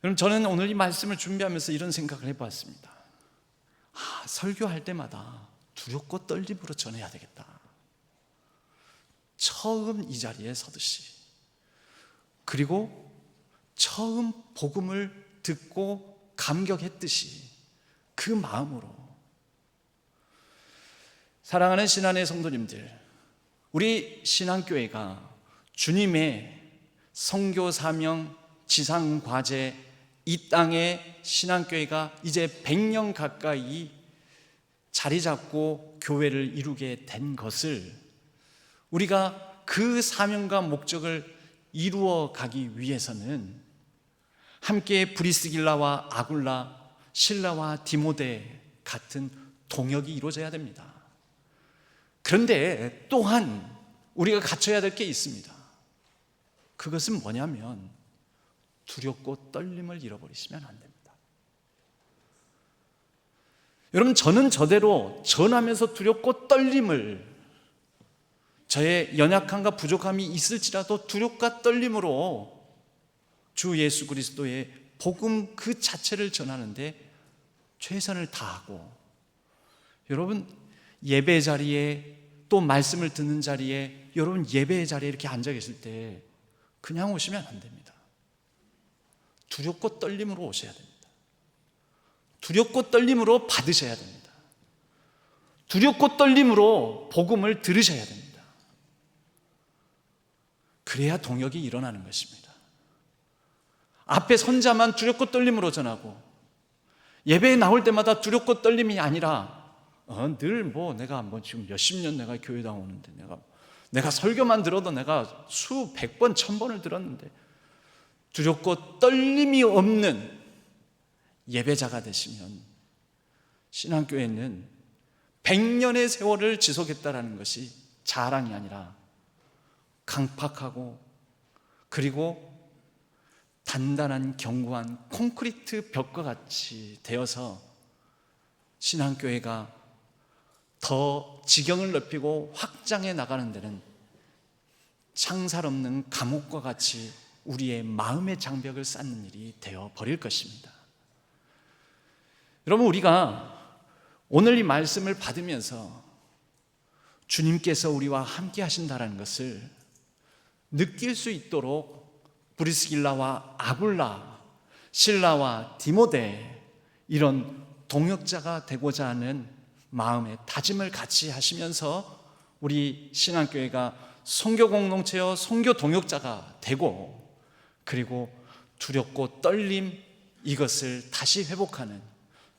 Speaker 3: 여러분, 저는 오늘 이 말씀을 준비하면서 이런 생각을 해봤습니다. 설교할 때마다 두렵고 떨림으로 전해야 되겠다. 처음 이 자리에 서듯이, 그리고 처음 복음을 듣고 감격했듯이 그 마음으로. 사랑하는 신안의 성도님들, 우리 신앙교회가 주님의 선교 사명 지상 과제, 이 땅에 신앙교회가 이제 100년 가까이 자리 잡고 교회를 이루게 된 것을, 우리가 그 사명과 목적을 이루어 가기 위해서는 함께 브리스길라와 아굴라, 실라와 디모데 같은 동역이 이루어져야 됩니다. 그런데 또한 우리가 갖춰야 될 게 있습니다. 그것은 뭐냐면 두렵고 떨림을 잃어버리시면 안 됩니다. 여러분, 저는 저대로 전하면서 두렵고 떨림을, 저의 연약함과 부족함이 있을지라도 두렵과 떨림으로 주 예수 그리스도의 복음 그 자체를 전하는데 최선을 다하고, 여러분 예배 자리에, 또 말씀을 듣는 자리에, 여러분 예배 자리에 이렇게 앉아 계실 때 그냥 오시면 안 됩니다. 두렵고 떨림으로 오셔야 됩니다. 두렵고 떨림으로 받으셔야 됩니다. 두렵고 떨림으로 복음을 들으셔야 됩니다. 그래야 동역이 일어나는 것입니다. 앞에 선자만 두렵고 떨림으로 전하고 예배에 나올 때마다 두렵고 떨림이 아니라 늘 내가 지금 몇십 년 내가 교회 나오는데 내가 설교만 들어도 내가 수백 번, 1000번을 들었는데 두렵고 떨림이 없는 예배자가 되시면 신앙교회는 100년의 세월을 지속했다라는 것이 자랑이 아니라 강팍하고 그리고 단단한 견고한 콘크리트 벽과 같이 되어서 신앙교회가 더 지경을 넓히고 확장해 나가는 데는 창살 없는 감옥과 같이 우리의 마음의 장벽을 쌓는 일이 되어 버릴 것입니다. 여러분, 우리가 오늘 이 말씀을 받으면서 주님께서 우리와 함께 하신다는 것을 느낄 수 있도록 브리스길라와 아굴라, 실라와 디모데, 이런 동역자가 되고자 하는 마음의 다짐을 같이 하시면서 우리 신앙교회가 선교 공동체여 선교 동역자가 되고, 그리고 두렵고 떨림, 이것을 다시 회복하는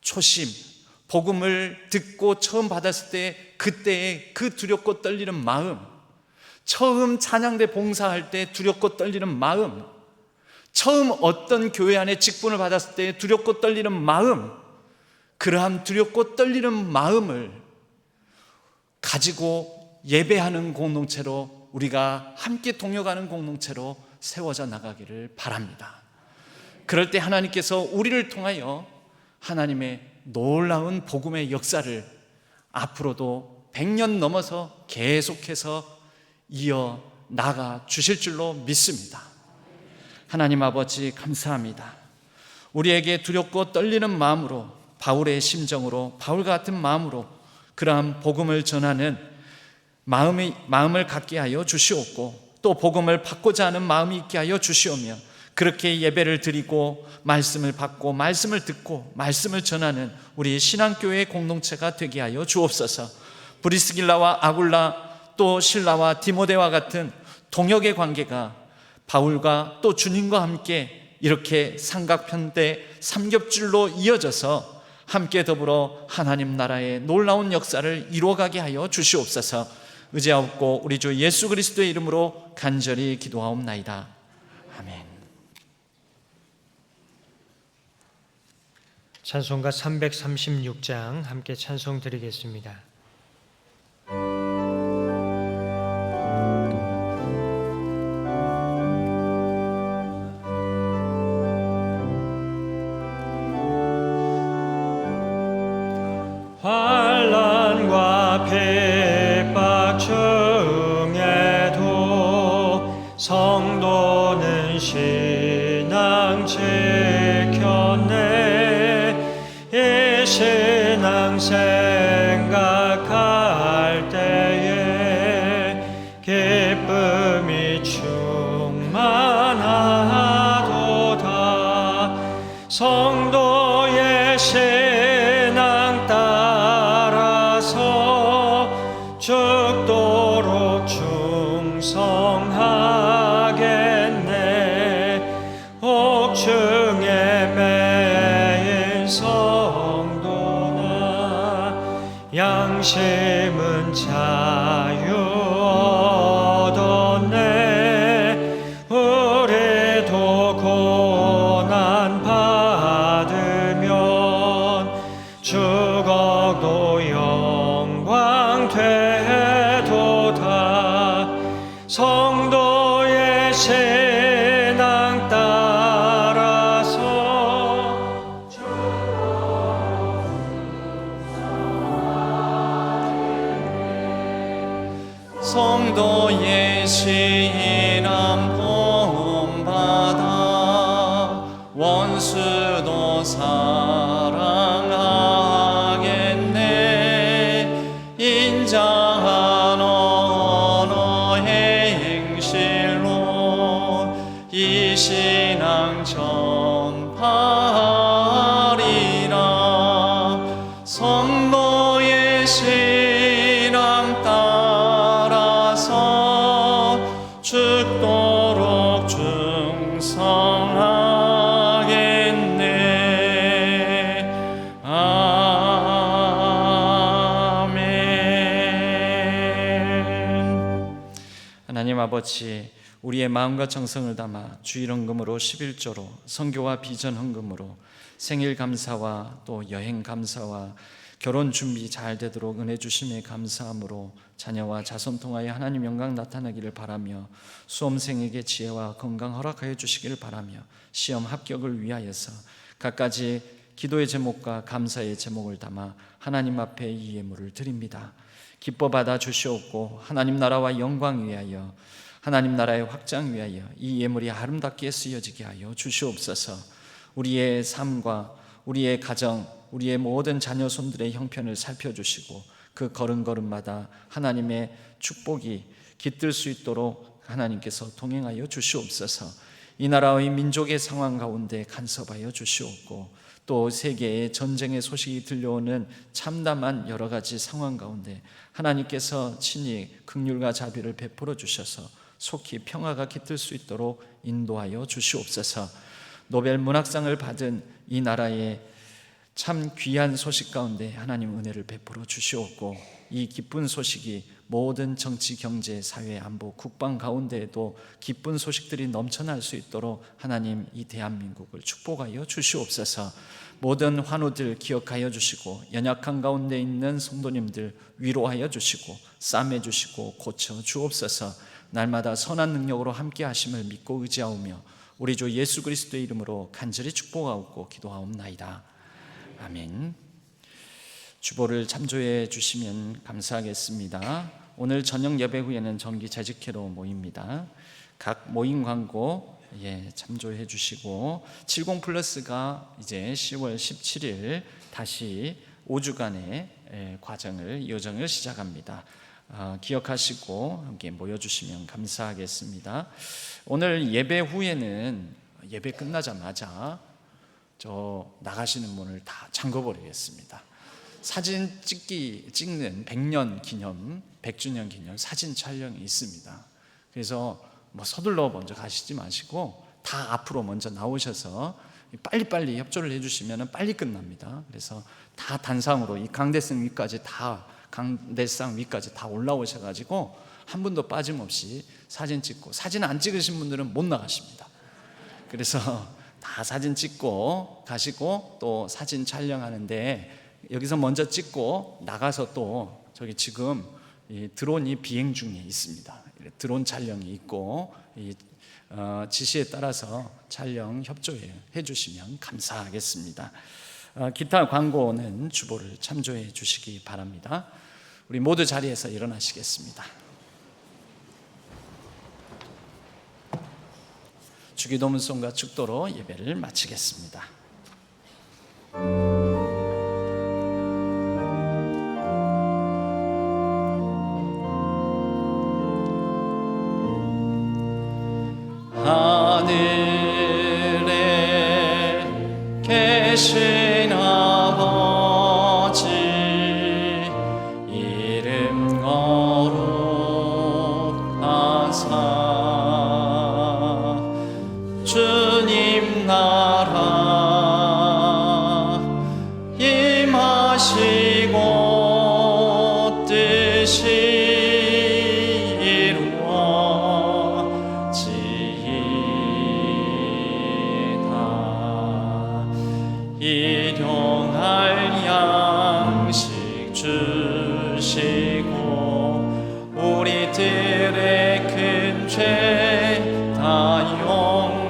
Speaker 3: 초심, 복음을 듣고 처음 받았을 때 그때의 그 두렵고 떨리는 마음, 처음 찬양대 봉사할 때 두렵고 떨리는 마음, 처음 어떤 교회 안에 직분을 받았을 때 두렵고 떨리는 마음, 그러한 두렵고 떨리는 마음을 가지고 예배하는 공동체로, 우리가 함께 동역하는 공동체로 세워져 나가기를 바랍니다. 그럴 때 하나님께서 우리를 통하여 하나님의 놀라운 복음의 역사를 앞으로도 100년 넘어서 계속해서 이어 나가 주실 줄로 믿습니다. 하나님 아버지, 감사합니다. 우리에게 두렵고 떨리는 마음으로, 바울의 심정으로, 바울 같은 마음으로 그러한 복음을 전하는 마음을 갖게 하여 주시옵고, 또 복음을 받고자 하는 마음이 있게 하여 주시오며, 그렇게 예배를 드리고 말씀을 받고 말씀을 듣고 말씀을 전하는 우리 신앙교회 공동체가 되게 하여 주옵소서. 브리스길라와 아굴라, 또 실라와 디모데와 같은 동역의 관계가 바울과 또 주님과 함께 이렇게 삼각편대 삼겹줄로 이어져서 함께 더불어 하나님 나라의 놀라운 역사를 이루어가게 하여 주시옵소서. 의지하옵고 우리 주 예수 그리스도의 이름으로 간절히 기도하옵나이다. 아멘.
Speaker 1: 찬송가 336장 함께 찬송 드리겠습니다. 환난과 핍박 중에도 성도는 신앙 지켰네. 이 신앙 생각할 때에 기쁨이 충만하도다. 양심은 자유 얻었네. 우리도 고난 받으면 죽어도 영광 되도다. 성도의 신앙 따라서
Speaker 3: 성도의 신앙 본받아 원수도 사랑하겠네. 인자한 언어의 행실로 이 신앙 전파하리라. 성도의 신앙 따라서 죽도록 충성하겠네. 아멘. 하나님 아버지, 우리의 마음과 정성을 담아 주일 헌금으로 11조로 선교와 비전 헌금으로 생일 감사와 또 여행 감사와 결혼 준비 잘 되도록 은혜 주심에 감사함으로 자녀와 자손 통하여 하나님 영광 나타나기를 바라며 수험생에게 지혜와 건강 허락하여 주시기를 바라며 시험 합격을 위하여서 갖가지 기도의 제목과 감사의 제목을 담아 하나님 앞에 이 예물을 드립니다. 기뻐 받아 주시옵고 하나님 나라와 영광 위하여 하나님 나라의 확장 위하여 이 예물이 아름답게 쓰여지게 하여 주시옵소서. 우리의 삶과 우리의 가정, 우리의 모든 자녀 손들의 형편을 살펴주시고 그 걸음걸음마다 하나님의 축복이 깃들 수 있도록 하나님께서 동행하여 주시옵소서. 이 나라의 민족의 상황 가운데 간섭하여 주시옵고 또 세계의 전쟁의 소식이 들려오는 참담한 여러 가지 상황 가운데 하나님께서 친히 긍휼과 자비를 베풀어 주셔서 속히 평화가 깃들 수 있도록 인도하여 주시옵소서. 노벨 문학상을 받은 이 나라의 참 귀한 소식 가운데 하나님 은혜를 베풀어 주시옵고 이 기쁜 소식이 모든 정치, 경제, 사회, 안보, 국방 가운데에도 기쁜 소식들이 넘쳐날 수 있도록 하나님 이 대한민국을 축복하여 주시옵소서. 모든 환우들 기억하여 주시고 연약한 가운데 있는 성도님들 위로하여 주시고 싸매 주시고 고쳐 주옵소서. 날마다 선한 능력으로 함께 하심을 믿고 의지하오며 우리 주 예수 그리스도의 이름으로 간절히 축복하옵고 기도하옵나이다. 아멘. 주보를 참조해 주시면 감사하겠습니다. 오늘 저녁 예배 후에는 정기 재직회로 모입니다. 각 모임 광고 참조해 주시고 70 플러스가 이제 10월 17일 다시 5주간의 과정을 여정을 시작합니다. 기억하시고 함께 모여주시면 감사하겠습니다. 오늘 예배 후에는 예배 끝나자마자 저 나가시는 문을 다 잠궈버리겠습니다. 사진 찍는 100년 기념, 100주년 기념 사진 촬영이 있습니다. 그래서 서둘러 먼저 가시지 마시고 다 앞으로 먼저 나오셔서 빨리빨리 협조를 해주시면 빨리 끝납니다. 그래서 다 단상으로 이 강대상 위까지 다 올라오셔가지고 한 분도 빠짐없이 사진 찍고, 사진 안 찍으신 분들은 못 나가십니다. 그래서 다 사진 찍고 가시고 또 사진 촬영하는데 여기서 먼저 찍고 나가서 또 저기 지금 이 드론이 비행 중에 있습니다. 드론 촬영이 있고 지시에 따라서 촬영 협조해 주시면 감사하겠습니다. 기타 광고는 주보를 참조해 주시기 바랍니다. 우리 모두 자리에서 일어나시겠습니다. 주기도문송과 축도로 예배를 마치겠습니다. 하늘에 계신 아버지 이름 거룩하사 주님 나라 뜻이 이루어지이다. 일용할 양식 주시고 우리들의 큰 죄 다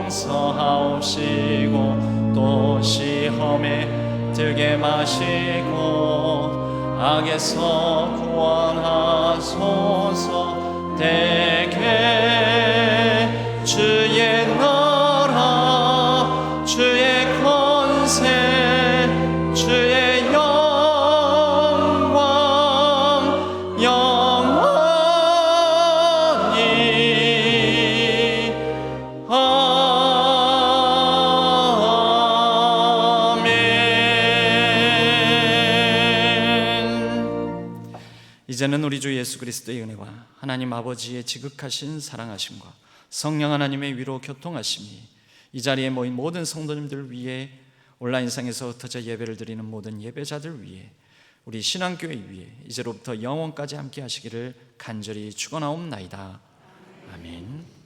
Speaker 3: 용서하옵시고 또 시험에 들게 마시고 악에서 구원하소서. 대개 주의 나라 주의 권세 주의 영광 영원히 아멘. 이제는 우리 주 예수 그리스도의 은혜와 하나님 아버지의 지극하신 사랑하심과 성령 하나님의 위로 교통하심이 이 자리에 모인 모든 성도님들 위해 온라인상에서 흩어져 예배를 드리는 모든 예배자들 위해 우리 신앙교회 위해 이제로부터 영원까지 함께 하시기를 간절히 축원하옵나이다. 아멘.